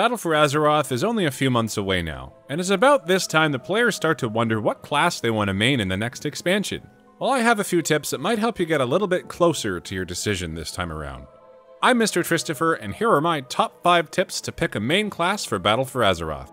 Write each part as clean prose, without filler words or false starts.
Battle for Azeroth is only a few months away now, and it's about this time that players start to wonder what class they want to main in the next expansion. Well, I have a few tips that might help you get a little bit closer to your decision this time around. I'm Mr. Christopher, and here are my top 5 tips to pick a main class for Battle for Azeroth.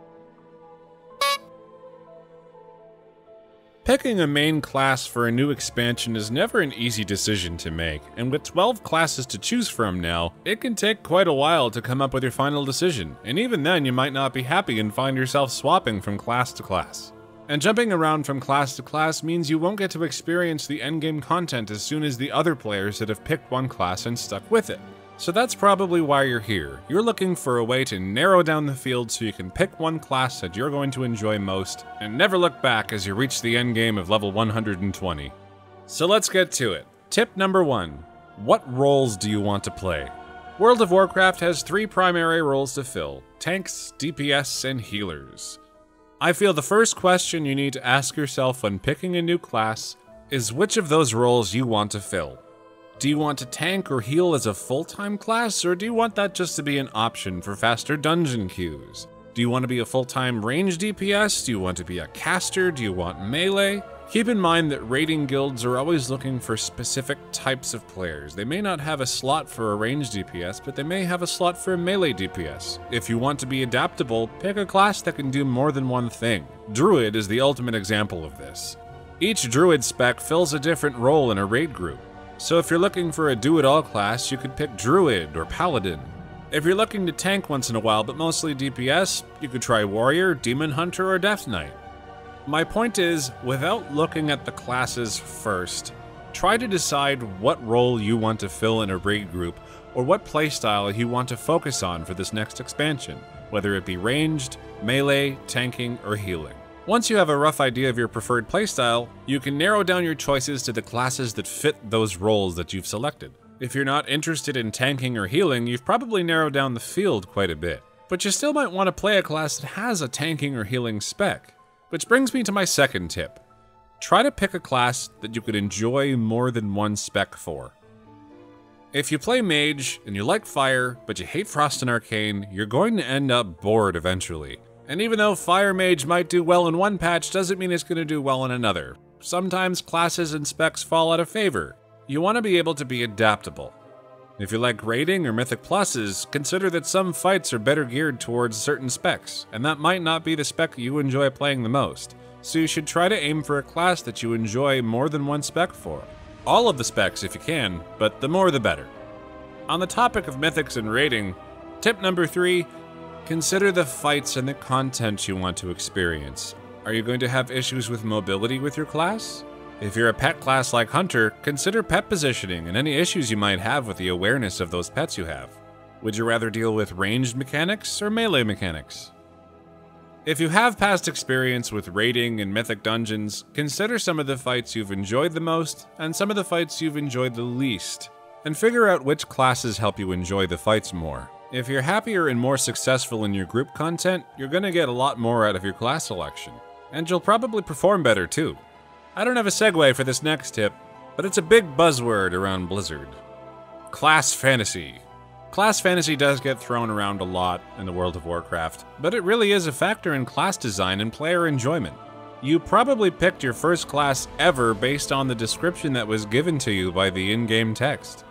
Picking a main class for a new expansion is never an easy decision to make, and with 12 classes to choose from now, it can take quite a while to come up with your final decision, and even then you might not be happy and find yourself swapping from class to class. And jumping around from class to class means you won't get to experience the endgame content as soon as the other players that have picked one class and stuck with it. So that's probably why you're here. You're looking for a way to narrow down the field so you can pick one class that you're going to enjoy most, and never look back as you reach the endgame of level 120. So let's get to it. Tip number 1. What roles do you want to play? World of Warcraft has 3 primary roles to fill: tanks, DPS, and healers. I feel the first question you need to ask yourself when picking a new class is which of those roles you want to fill. Do you want to tank or heal as a full-time class, or do you want that just to be an option for faster dungeon queues? Do you want to be a full-time range DPS? Do you want to be a caster? Do you want melee? Keep in mind that raiding guilds are always looking for specific types of players. They may not have a slot for a range DPS, but they may have a slot for a melee DPS. If you want to be adaptable, pick a class that can do more than one thing. Druid is the ultimate example of this. Each Druid spec fills a different role in a raid group. So if you're looking for a do-it-all class, you could pick Druid or Paladin. If you're looking to tank once in a while, but mostly DPS, you could try Warrior, Demon Hunter, or Death Knight. My point is, without looking at the classes first, try to decide what role you want to fill in a raid group, or what playstyle you want to focus on for this next expansion, whether it be ranged, melee, tanking, or healing. Once you have a rough idea of your preferred playstyle, you can narrow down your choices to the classes that fit those roles that you've selected. If you're not interested in tanking or healing, you've probably narrowed down the field quite a bit. But you still might want to play a class that has a tanking or healing spec. Which brings me to my second tip. Try to pick a class that you could enjoy more than one spec for. If you play Mage and you like Fire, but you hate Frost and Arcane, you're going to end up bored eventually. And even though Fire Mage might do well in one patch, doesn't mean it's going to do well in another. Sometimes classes and specs fall out of favor. You want to be able to be adaptable. If you like raiding or Mythic Pluses, consider that some fights are better geared towards certain specs, and that might not be the spec you enjoy playing the most. So you should try to aim for a class that you enjoy more than one spec for. All of the specs if you can, but the more the better. On the topic of Mythics and raiding, tip number 3, consider the fights and the content you want to experience. Are you going to have issues with mobility with your class? If you're a pet class like Hunter, consider pet positioning and any issues you might have with the awareness of those pets you have. Would you rather deal with ranged mechanics or melee mechanics? If you have past experience with raiding and mythic dungeons, consider some of the fights you've enjoyed the most and some of the fights you've enjoyed the least, and figure out which classes help you enjoy the fights more. If you're happier and more successful in your group content, you're going to get a lot more out of your class selection. And you'll probably perform better too. I don't have a segue for this next tip, but it's a big buzzword around Blizzard. Class fantasy. Class fantasy does get thrown around a lot in the World of Warcraft, but it really is a factor in class design and player enjoyment. You probably picked your first class ever based on the description that was given to you by the in-game text.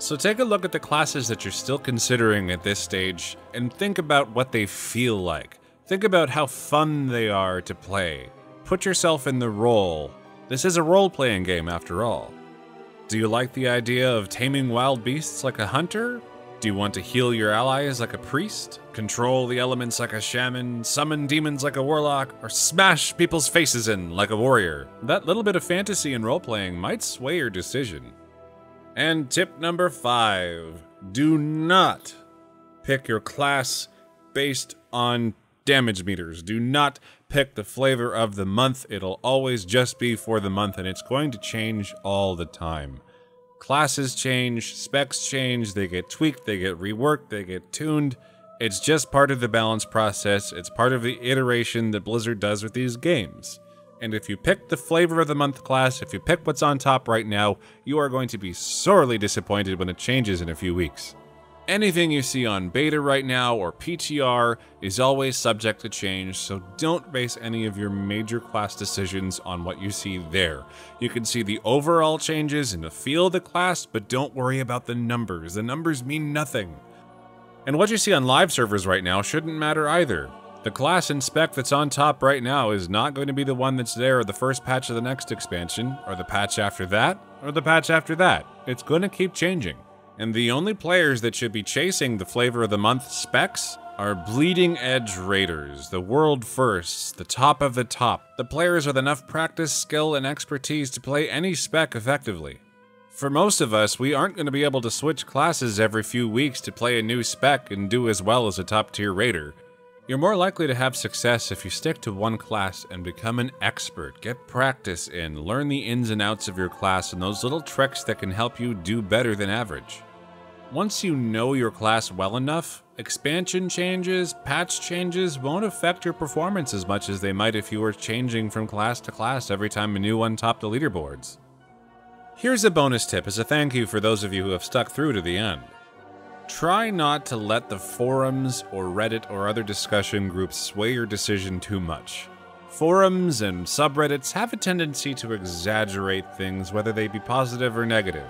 So take a look at the classes that you're still considering at this stage and think about what they feel like. Think about how fun they are to play. Put yourself in the role. This is a role-playing game after all. Do you like the idea of taming wild beasts like a hunter? Do you want to heal your allies like a priest? Control the elements like a shaman? Summon demons like a warlock? Or smash people's faces in like a warrior? That little bit of fantasy and role-playing might sway your decision. And tip number 5, do not pick your class based on damage meters. Do not pick the flavor of the month. It'll always just be for the month, and it's going to change all the time. Classes change, specs change, they get tweaked, they get reworked, they get tuned. It's just part of the balance process. It's part of the iteration that Blizzard does with these games. And if you pick the flavor of the month class, if you pick what's on top right now, you are going to be sorely disappointed when it changes in a few weeks. Anything you see on beta right now or PTR is always subject to change, so don't base any of your major class decisions on what you see there. You can see the overall changes in the feel of the class, but don't worry about the numbers. The numbers mean nothing. And what you see on live servers right now shouldn't matter either. The class and spec that's on top right now is not going to be the one that's there at the first patch of the next expansion, or the patch after that, or the patch after that. It's going to keep changing. And the only players that should be chasing the flavor of the month specs are bleeding edge raiders, the world firsts, the top of the top, the players with enough practice, skill, and expertise to play any spec effectively. For most of us, we aren't going to be able to switch classes every few weeks to play a new spec and do as well as a top tier raider. You're more likely to have success if you stick to one class and become an expert, get practice in, learn the ins and outs of your class and those little tricks that can help you do better than average. Once you know your class well enough, expansion changes, patch changes won't affect your performance as much as they might if you were changing from class to class every time a new one topped the leaderboards. Here's a bonus tip as a thank you for those of you who have stuck through to the end. Try not to let the forums or Reddit or other discussion groups sway your decision too much. Forums and subreddits have a tendency to exaggerate things, whether they be positive or negative.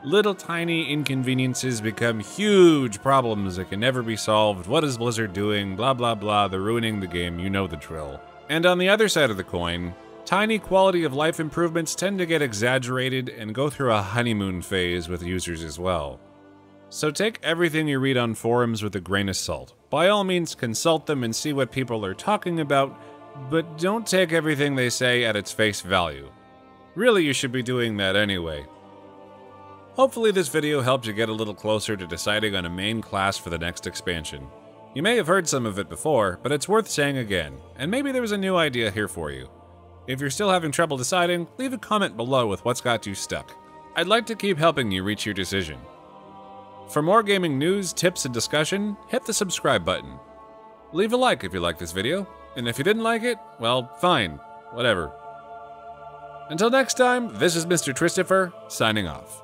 Little tiny inconveniences become huge problems that can never be solved. What is Blizzard doing? Blah blah blah, they're ruining the game, you know the drill. And on the other side of the coin, tiny quality of life improvements tend to get exaggerated and go through a honeymoon phase with users as well. So take everything you read on forums with a grain of salt. By all means consult them and see what people are talking about, but don't take everything they say at its face value. Really, you should be doing that anyway. Hopefully this video helped you get a little closer to deciding on a main class for the next expansion. You may have heard some of it before, but it's worth saying again, and maybe there was a new idea here for you. If you're still having trouble deciding, leave a comment below with what's got you stuck. I'd like to keep helping you reach your decision. For more gaming news, tips, and discussion, hit the subscribe button. Leave a like if you liked this video, and if you didn't like it, well, fine, whatever. Until next time, this is Mr. Christopher, signing off.